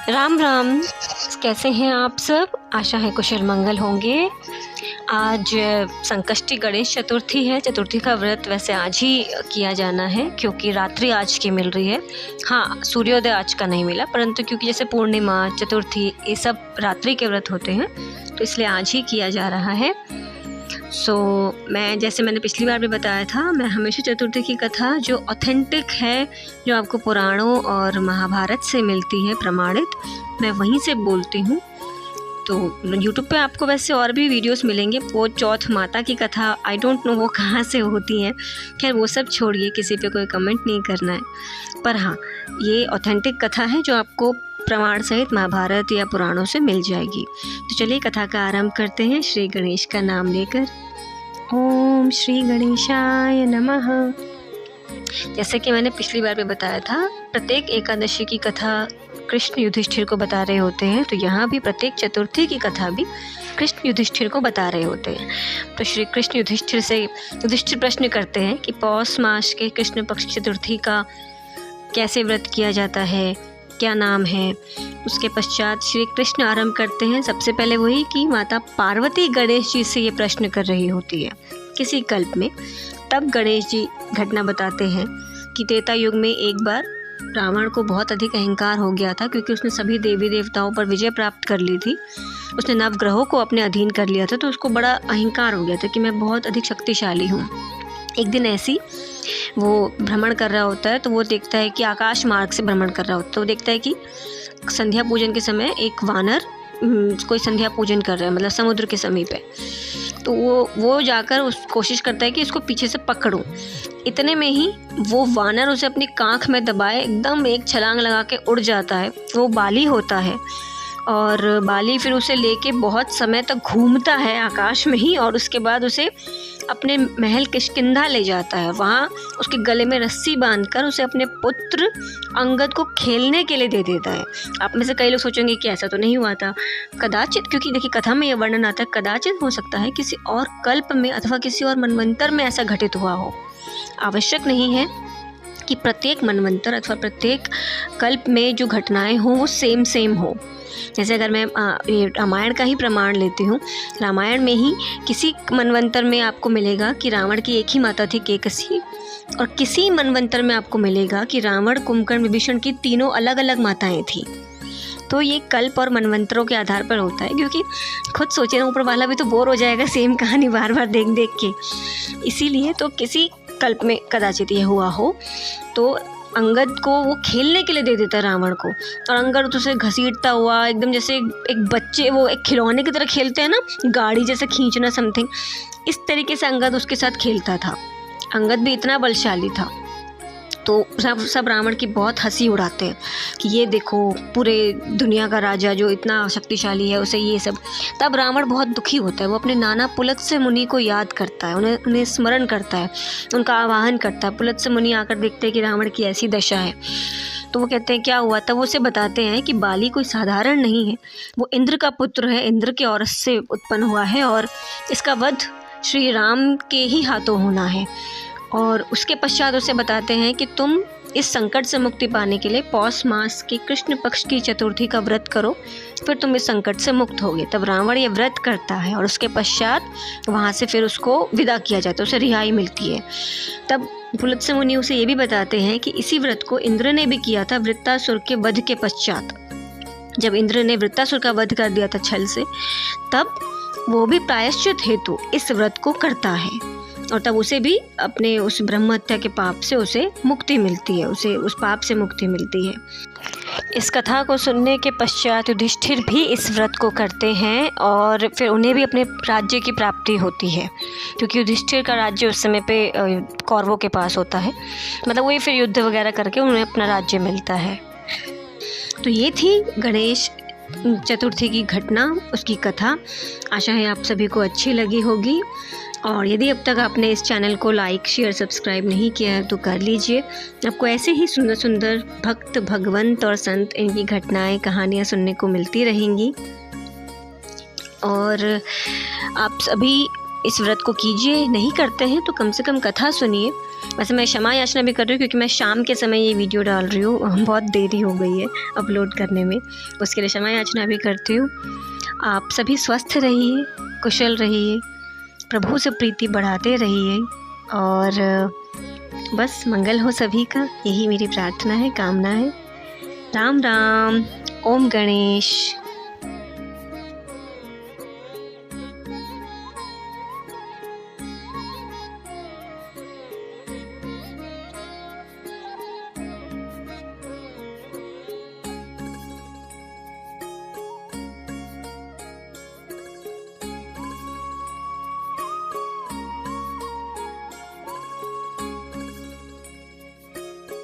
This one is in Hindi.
राम राम। कैसे हैं आप सब? आशा है कुशल मंगल होंगे। आज संकष्टी गणेश चतुर्थी है। चतुर्थी का व्रत वैसे आज ही किया जाना है क्योंकि रात्रि आज की मिल रही है। हाँ, सूर्योदय आज का नहीं मिला, परंतु क्योंकि जैसे पूर्णिमा, चतुर्थी ये सब रात्रि के व्रत होते हैं तो इसलिए आज ही किया जा रहा है। मैंने पिछली बार भी बताया था, मैं हमेशा चतुर्थी की कथा जो ऑथेंटिक है, जो आपको पुराणों और महाभारत से मिलती है प्रमाणित, मैं वहीं से बोलती हूँ। तो YouTube पे आपको वैसे और भी वीडियोस मिलेंगे। वो चौथ माता की कथा आई डोंट नो वो कहाँ से होती हैं, खैर वो सब छोड़िए, किसी पे कोई कमेंट नहीं करना है। पर हाँ, ये ऑथेंटिक कथा है जो आपको प्रमाण सहित महाभारत या पुराणों से मिल जाएगी। तो चलिए कथा का आरंभ करते हैं श्री गणेश का नाम लेकर। ओम श्री गणेशाय नमः। जैसे कि मैंने पिछली बार भी बताया था, प्रत्येक एकादशी की कथा कृष्ण युधिष्ठिर को बता रहे होते हैं, तो यहाँ भी प्रत्येक चतुर्थी की कथा भी कृष्ण युधिष्ठिर को बता रहे होते हैं। तो श्री कृष्ण युधिष्ठिर प्रश्न करते हैं कि पौष मास के कृष्ण पक्ष चतुर्थी का कैसे व्रत किया जाता है, क्या नाम है। उसके पश्चात श्री कृष्ण आरंभ करते हैं। सबसे पहले वही कि माता पार्वती गणेश जी से ये प्रश्न कर रही होती है किसी कल्प में। तब गणेश जी घटना बताते हैं कि त्रेता युग में एक बार रावण को बहुत अधिक अहंकार हो गया था, क्योंकि उसने सभी देवी देवताओं पर विजय प्राप्त कर ली थी। उसने नवग्रहों को अपने अधीन कर लिया था, तो उसको बड़ा अहंकार हो गया था कि मैं बहुत अधिक शक्तिशाली हूँ। एक दिन ऐसी वो भ्रमण कर रहा होता है, तो वो देखता है कि आकाश मार्ग से भ्रमण कर रहा होता है, तो वो देखता है कि संध्या पूजन के समय एक वानर कोई संध्या पूजन कर रहा है, मतलब समुद्र के समीप है। तो वो जाकर उस कोशिश करता है कि इसको पीछे से पकड़ूं। इतने में ही वो वानर उसे अपनी कांख में दबाए एकदम एक छलांग लगा के उड़ जाता है। वो बाली होता है और बाली फिर उसे लेके बहुत समय तक घूमता है आकाश में ही, और उसके बाद उसे अपने महल किष्किंधा ले जाता है। वहाँ उसके गले में रस्सी बांधकर उसे अपने पुत्र अंगद को खेलने के लिए दे देता है। आप में से कई लोग सोचेंगे कि ऐसा तो नहीं हुआ था। कदाचित, क्योंकि देखिए कथा में यह वर्णन आता है, कदाचित हो सकता है किसी और कल्प में अथवा किसी और मनवंतर में ऐसा घटित हुआ हो। आवश्यक नहीं है कि प्रत्येक मनवंतर अथवा प्रत्येक कल्प में जो घटनाएं हों वो सेम हो। जैसे अगर मैं ये रामायण का ही प्रमाण लेती हूँ, रामायण में ही किसी मनवंतर में आपको मिलेगा कि रावण की एक ही माता थी केकसी, और किसी मनवंतर में आपको मिलेगा कि रावण, कुंभकर्ण, विभीषण की तीनों अलग अलग माताएं थी। तो ये कल्प और मनवंतरों के आधार पर होता है, क्योंकि खुद सोचे ना, ऊपर वाला भी तो बोर हो जाएगा सेम कहानी बार बार देख देख के। इसीलिए तो किसी कल्प में कदाचित ये हुआ हो, तो अंगद को वो खेलने के लिए दे देता है रावण को, और अंगद उसे घसीटता हुआ एकदम जैसे एक बच्चे वो एक खिलौने की तरह खेलते हैं ना, गाड़ी जैसे खींचना समथिंग, इस तरीके से अंगद उसके साथ खेलता था। अंगद भी इतना बलशाली था। तो सब रावण की बहुत हंसी उड़ाते हैं कि ये देखो पूरे दुनिया का राजा जो इतना शक्तिशाली है, उसे ये सब। तब रावण बहुत दुखी होता है। वो अपने नाना पुलत्स्य मुनि को याद करता है, उन्हें स्मरण करता है, उनका आवाहन करता है। पुलत्स्य मुनि आकर देखते हैं कि रावण की ऐसी दशा है, तो वो कहते हैं क्या हुआ। तब वो उसे बताते हैं कि बाली कोई साधारण नहीं है, वो इंद्र का पुत्र है, इंद्र के औरस से उत्पन्न हुआ है, और इसका वध श्री राम के ही हाथों होना है। और उसके पश्चात उसे बताते हैं कि तुम इस संकट से मुक्ति पाने के लिए पौष मास की कृष्ण पक्ष की चतुर्थी का व्रत करो, फिर तुम इस संकट से मुक्त होगे। तब रावण ये व्रत करता है और उसके पश्चात वहाँ से फिर उसको विदा किया जाता है, उसे रिहाई मिलती है। तब पुलत्स्य मुनि उसे ये भी बताते हैं कि इसी व्रत को इंद्र ने भी किया था वृत्तासुर के वध के पश्चात। जब इंद्र ने वृत्तासुर का वध कर दिया था छल से, तब वो भी प्रायश्चित हेतु इस व्रत को करता है, और तब उसे भी अपने उस ब्रह्म हत्या के पाप से उसे मुक्ति मिलती है, उसे उस पाप से मुक्ति मिलती है। इस कथा को सुनने के पश्चात युधिष्ठिर भी इस व्रत को करते हैं, और फिर उन्हें भी अपने राज्य की प्राप्ति होती है, क्योंकि युधिष्ठिर का राज्य उस समय पे कौरवों के पास होता है। मतलब वही फिर युद्ध वगैरह करके उन्हें अपना राज्य मिलता है। तो ये थी गणेश चतुर्थी की घटना, उसकी कथा। आशा है आप सभी को अच्छी लगी होगी, और यदि अब तक आपने इस चैनल को लाइक, शेयर, सब्सक्राइब नहीं किया है तो कर लीजिए। आपको ऐसे ही सुंदर सुंदर भक्त, भगवंत और संत, इनकी घटनाएं, कहानियां सुनने को मिलती रहेंगी। और आप सभी इस व्रत को कीजिए, नहीं करते हैं तो कम से कम कथा सुनिए। वैसे मैं क्षमा याचना भी कर रही हूँ क्योंकि मैं शाम के समय ये वीडियो डाल रही हूँ, बहुत देरी हो गई है अपलोड करने में, उसके लिए क्षमा याचना भी करती हूँ। आप सभी स्वस्थ रहिए, कुशल रहिए, प्रभु से प्रीति बढ़ाते रहिए और बस मंगल हो सभी का, यही मेरी प्रार्थना है, कामना है। राम राम। ओम गणेश।